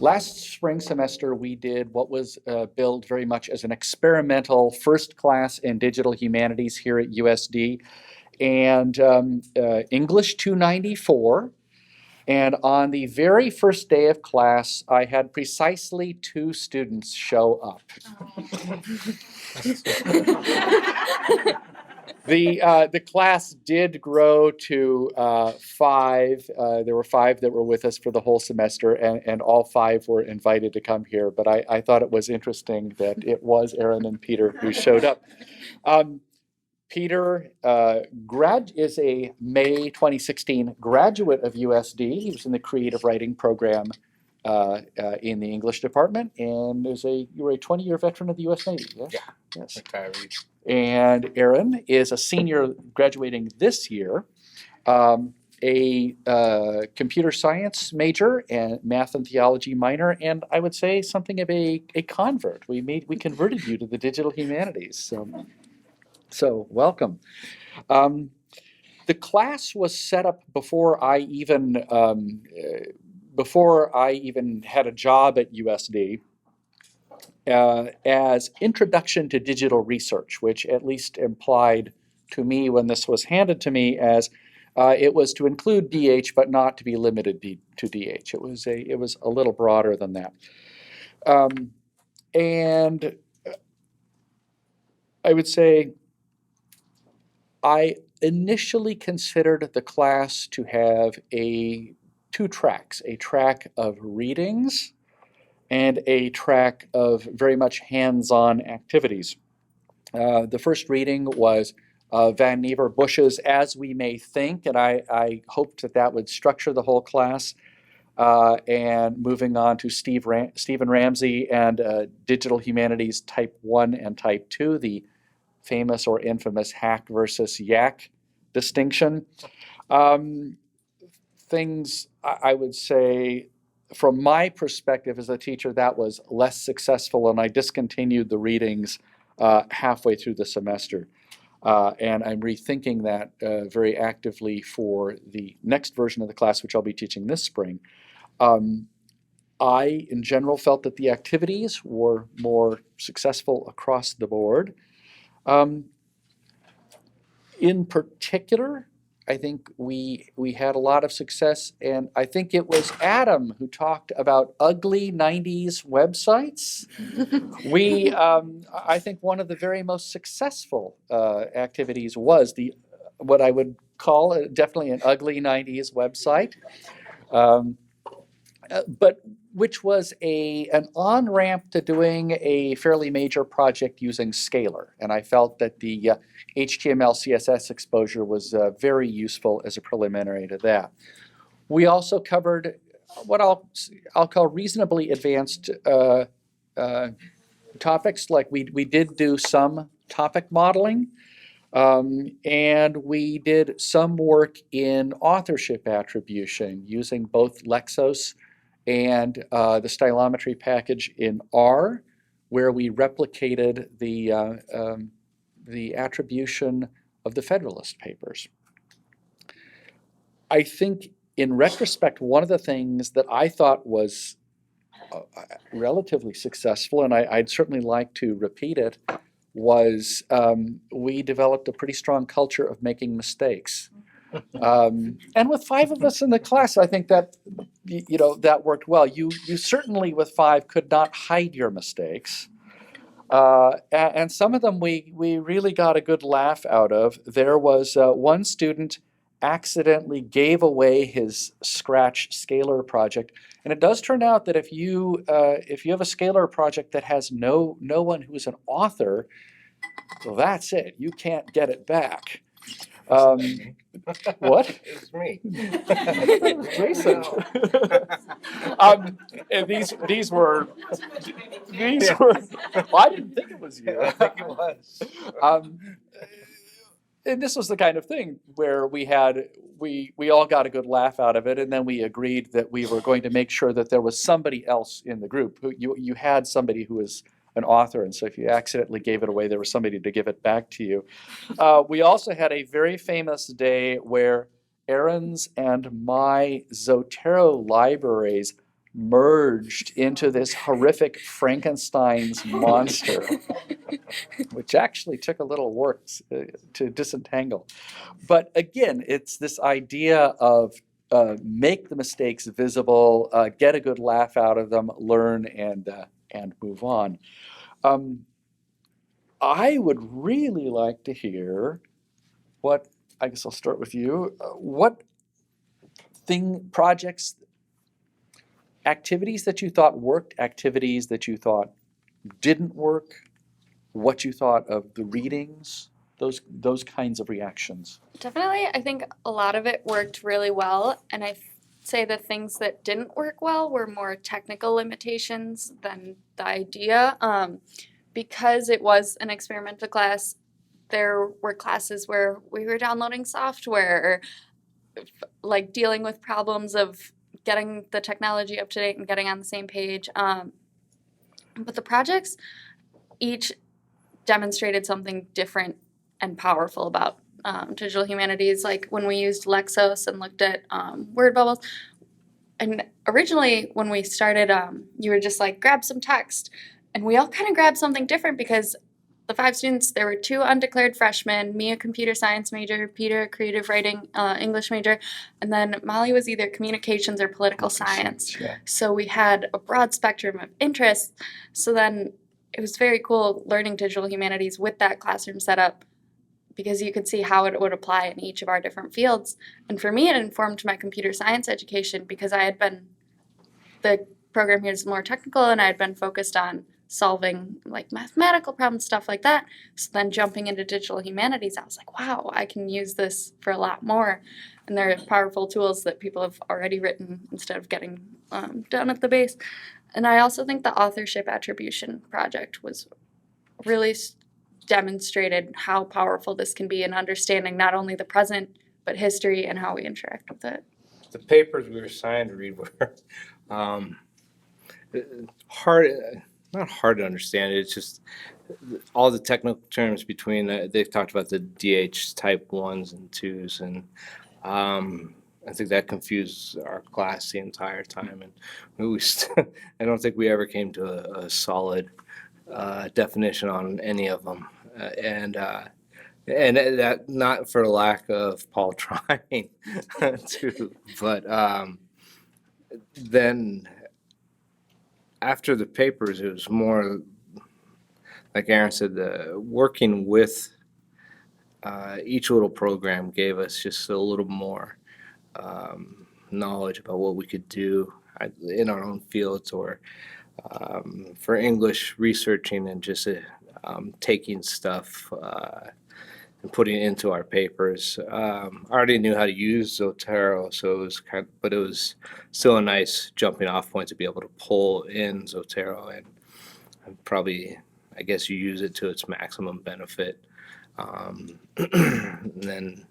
Last spring semester, we did what was billed very much as an experimental first class in digital humanities here at USD, and English 294. And on the very first day of class, I had precisely 2 students show up. The class did grow to 5. There were 5 that were with us for the whole semester, and all 5 were invited to come here. But I thought it was interesting that it was Erin and Peter who showed up. Peter is a May 2016 graduate of USD. He was in the creative writing program in the English department, and you were a 20-year veteran of the U.S. Navy. Yes? Yeah. Yes. Retiree. And Erin is a senior graduating this year, a computer science major and math and theology minor, and I would say something of a convert. We converted you to the digital humanities. So welcome. The class was set up before I even had a job at USD. As introduction to digital research, which at least implied to me when this was handed to me as it was to include DH, but not to be limited to DH. It was a little broader than that. And I would say I initially considered the class to have 2 tracks, a track of readings and a track of very much hands-on activities. The first reading was Van Never Bush's As We May Think, and I hoped that would structure the whole class. And moving on to Stephen Ramsey and Digital Humanities Type 1 and Type 2, the famous or infamous hack versus yak distinction. Things I would say, from my perspective as a teacher, that was less successful, and I discontinued the readings halfway through the semester. And I'm rethinking that very actively for the next version of the class, which I'll be teaching this spring. I, in general, felt that the activities were more successful across the board. In particular, I think we had a lot of success, and I think it was Adam who talked about ugly 90s websites. I think one of the very most successful activities was what I would call definitely an ugly 90s website, but which was an on-ramp to doing a fairly major project using Scalar. And I felt that the HTML, CSS exposure was very useful as a preliminary to that. We also covered what I'll call reasonably advanced topics. Like we did do some topic modeling, and we did some work in authorship attribution using both Lexos and the stylometry package in R, where we replicated the attribution of the Federalist Papers. I think, in retrospect, one of the things that I thought was relatively successful, and I'd certainly like to repeat it, was we developed a pretty strong culture of making mistakes. And with 5 of us in the class, I think that that worked well. You certainly with 5 could not hide your mistakes, and some of them we really got a good laugh out of. There was one student accidentally gave away his Scratch Scalar project, and it does turn out that if you have a Scalar project that has no one who is an author, well, that's it. You can't get it back. What? It's me. Jason. And these were. Yeah. Well, I didn't think it was you. I think it was. And this was the kind of thing where we all got a good laugh out of it, and then we agreed that we were going to make sure that there was somebody else in the group who you had somebody who was an author, and so if you accidentally gave it away, there was somebody to give it back to you. We also had a very famous day where Erin's and my Zotero libraries merged into this horrific Frankenstein's monster, which actually took a little work to disentangle. But again, it's this idea of make the mistakes visible, get a good laugh out of them, learn, and move on. I would really like to hear what, I guess I'll start with you, what projects, activities that you thought worked, activities that you thought didn't work, what you thought of the readings, those kinds of reactions. Definitely, I think a lot of it worked really well, and I say the things that didn't work well were more technical limitations than the idea. Because it was an experimental class, there were classes where we were downloading software, like dealing with problems of getting the technology up to date and getting on the same page. But the projects each demonstrated something different and powerful about digital humanities, like when we used Lexos and looked at word bubbles. And originally when we started, you were just like, grab some text. And we all kind of grabbed something different because the 5 students, there were 2 undeclared freshmen, me a computer science major, Peter a creative writing English major, and then Molly was either communications or political science. Yeah. So we had a broad spectrum of interests. So then it was very cool learning digital humanities with that classroom setup because you could see how it would apply in each of our different fields. And for me, it informed my computer science education because the program here is more technical and I had been focused on solving like mathematical problems, stuff like that. So then jumping into digital humanities, I was like, wow, I can use this for a lot more. And there are powerful tools that people have already written instead of getting done at the base. And I also think the authorship attribution project was really demonstrated how powerful this can be in understanding not only the present, but history and how we interact with it. The papers we were assigned to read were not hard to understand. It's just all the technical terms between, they've talked about the DH type 1s and 2s, and I think that confused our class the entire time. And I don't think we ever came to a solid definition on any of them. And that not for lack of Paul trying to, but then after the papers, it was more, like Erin said, working with each little program gave us just a little more knowledge about what we could do in our own fields, or for English, researching and just taking stuff and putting it into our papers. I already knew how to use Zotero, so it was but it was still a nice jumping off point to be able to pull in Zotero and probably, I guess, you use it to its maximum benefit. And then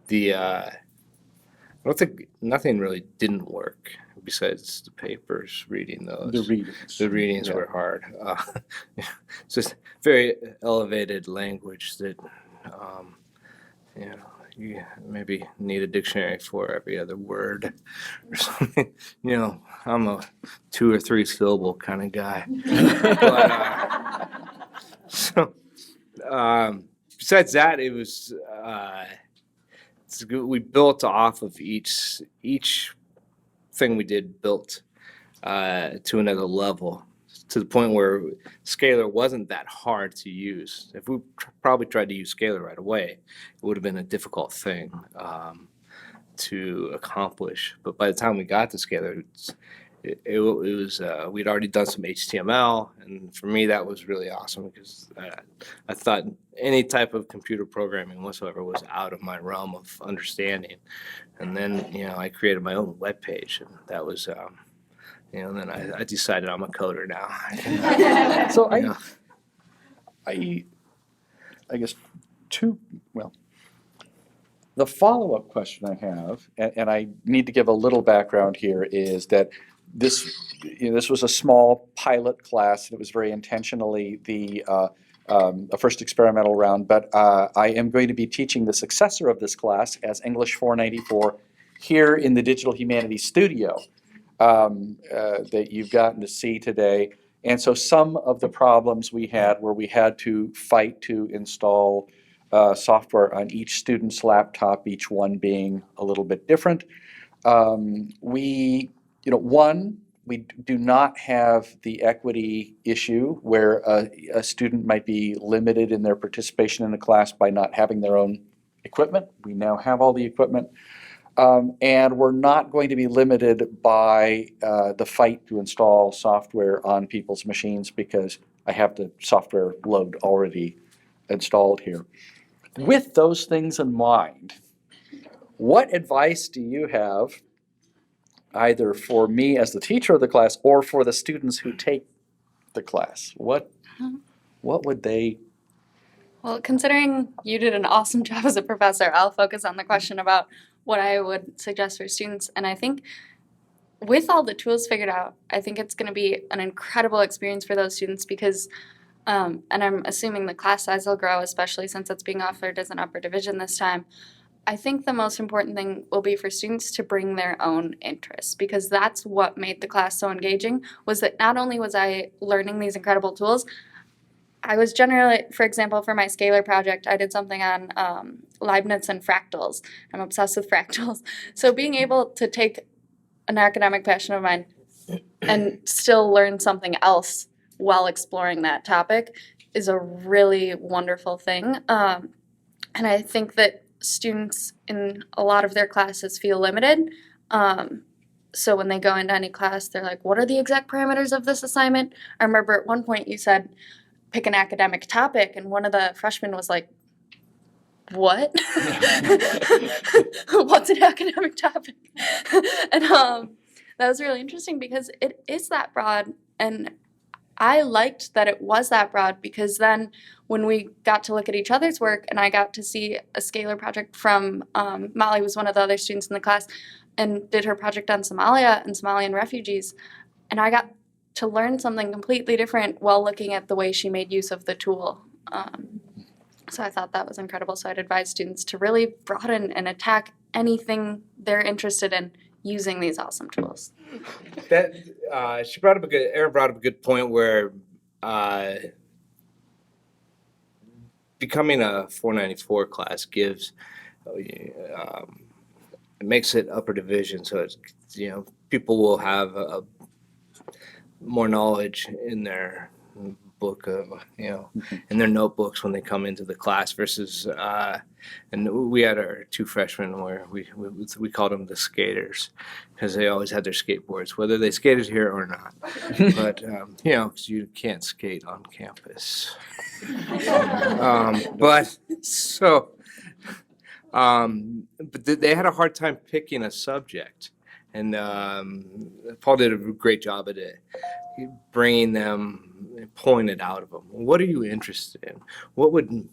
I don't think nothing really didn't work besides the papers, reading those. The readings yeah. were hard. It's just very elevated language that, you maybe need a dictionary for every other word or something. I'm a 2 or 3 syllable kind of guy. Besides that, it was we built off of each thing we did, built to another level, to the point where Scalar wasn't that hard to use. If we probably tried to use Scalar right away, it would have been a difficult thing to accomplish. But by the time we got to Scalar, it was we'd already done some HTML, and for me that was really awesome because I thought any type of computer programming whatsoever was out of my realm of understanding. And then I created my own web page, and that was and then I decided I'm a coder now. So I guess the follow-up question I have, and I need to give a little background here, is that this was a small pilot class, and it was very intentionally a first experimental round, but I am going to be teaching the successor of this class as English 494 here in the Digital Humanities Studio. that you've gotten to see today. And so some of the problems we had where we had to fight to install software on each student's laptop, each one being a little bit different. We do not have the equity issue where a student might be limited in their participation in a class by not having their own equipment. We now have all the equipment. And we're not going to be limited by the fight to install software on people's machines because I have the software load already installed here. With those things in mind, what advice do you have either for me as the teacher of the class or for the students who take the class? What would they? Well, considering you did an awesome job as a professor, I'll focus on the question about what I would suggest for students. And I think with all the tools figured out, I think it's going to be an incredible experience for those students because, and I'm assuming the class size will grow, especially since it's being offered as an upper division this time. I think the most important thing will be for students to bring their own interests because that's what made the class so engaging was that not only was I learning these incredible tools, I was generally, for example, for my scalar project, I did something on Leibniz and fractals. I'm obsessed with fractals. So being able to take an academic passion of mine and still learn something else while exploring that topic is a really wonderful thing. And I think that students in a lot of their classes feel limited. So when they go into any class, they're like, what are the exact parameters of this assignment? I remember at one point you said, pick an academic topic, and one of the freshmen was like, what? What's an academic topic? And that was really interesting because it is that broad, and I liked that it was that broad because then when we got to look at each other's work and I got to see a scalar project from Molly was one of the other students in the class and did her project on Somalia and Somalian refugees, and I got to learn something completely different while looking at the way she made use of the tool. So I thought that was incredible. So I'd advise students to really broaden and attack anything they're interested in using these awesome tools. That Erin brought up a good point where becoming a 494 class gives it makes it upper division, so it's people will have more knowledge in their book of in their notebooks when they come into the class versus and we had our two freshmen where we called them the skaters because they always had their skateboards whether they skated here or not but because you can't skate on campus but they had a hard time picking a subject and Paul did a great job at it bringing them pointed out of them. What are you interested in? What would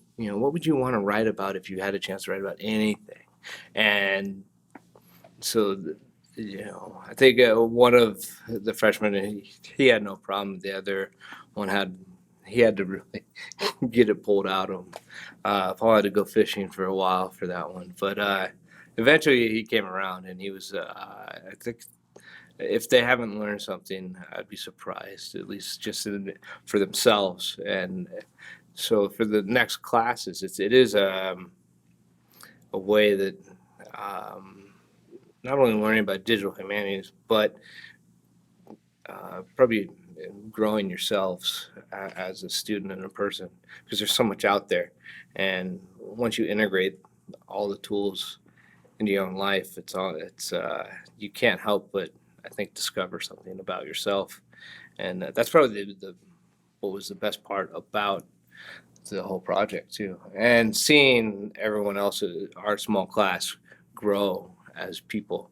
you want to write about if you had a chance to write about anything? And so, I think one of the freshmen, he had no problem. The other one he had to really get it pulled out of him. Paul had to go fishing for a while for that one, but eventually he came around and he was, I think, if they haven't learned something, I'd be surprised, at least just for themselves. And so for the next classes, it is a way that not only learning about digital humanities, but probably growing yourselves as a student and a person, because there's so much out there. And once you integrate all the tools into your own life, you can't help but I think discover something about yourself, and that's probably what was the best part about the whole project too. And seeing everyone else, our small class, grow as people,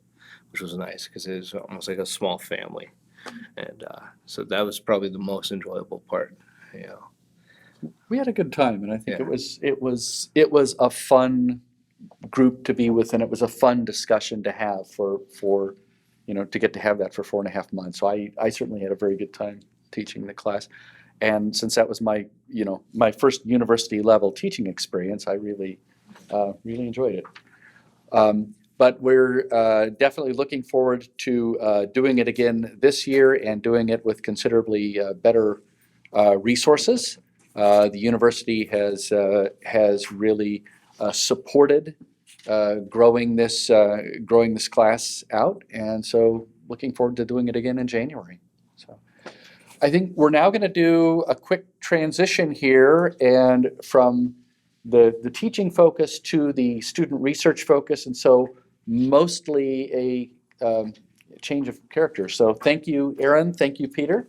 which was nice because it was almost like a small family, and so that was probably the most enjoyable part. We had a good time, and I think it was a fun group to be with, and it was a fun discussion to have for to get to have that for 4.5 months. So I certainly had a very good time teaching the class. And since that was my first university level teaching experience, I really enjoyed it. but we're definitely looking forward to doing it again this year and doing it with considerably better resources. The university has really supported growing this class out, and so looking forward to doing it again in January. So I think we're now going to do a quick transition here, and from the teaching focus to the student research focus, and so mostly a change of character. So thank you, Erin. Thank you, Peter.